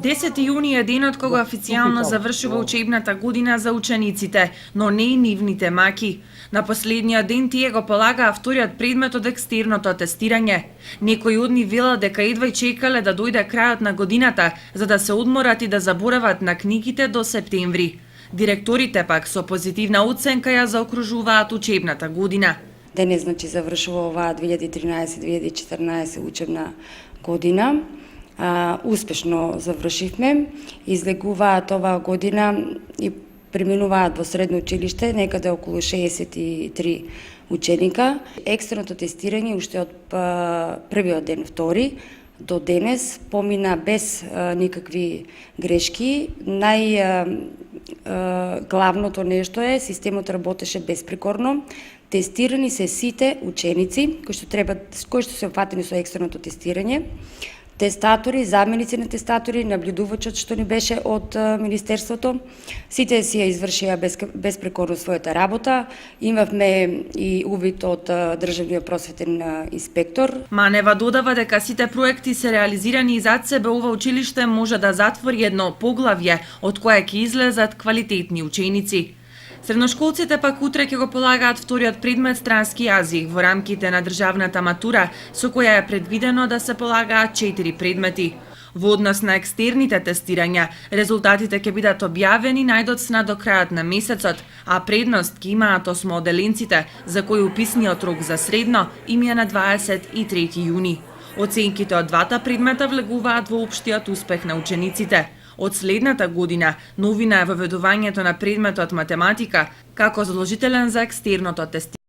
10 јуни е денот кога официјално завршува учебната година за учениците, но не и нивните маки. На последниот ден тие го полагаа вториот предмет од екстерното тестирање. Некои од нив велат дека едва чекале да дојде крајот на годината за да се одморат и да заборават на книгите до септември. Директорите пак со позитивна оценка ја заокружуваат учебната година. Денес завршува оваа 2013-2014 учебна година. Успешно завршивме, излегуваат оваа година и преминуваат во средно училиште некаде околу 63 ученика. Екстерното тестирање уште од првиот ден, втори, до денес помина без никакви грешки. Главното нешто е, системот работеше безпрекорно. Тестирани се сите ученици кои што се опфатени со екстерното тестирање. Тестатори, заменици на тестатори, наблюдувачот што ни беше од Министерството. Сите си ја извршија безпрекорно својата работа. Имавме и увид од државниот просветен инспектор. Манева додава дека сите проекти се реализирани и зад себе ова училиште може да затвори едно поглавје од кое ќе излезат квалитетни ученици. Средношколците пак утре ќе го полагаат вториот предмет странски јазик во рамките на државната матура, со која е предвидено да се полагаат 4 предмети. Во однос на екстерните тестирања, резултатите ќе бидат објавени најдоцна до крајот на месецот, а предност ќе имаат осмооделенците, за кои уписниот рок за средно им е на 23 јуни. Оценките од двата предмета влегуваат во општиот успех на учениците. Од следната година, новина е воведувањето на предметот математика како задолжителен за екстерното тестирање.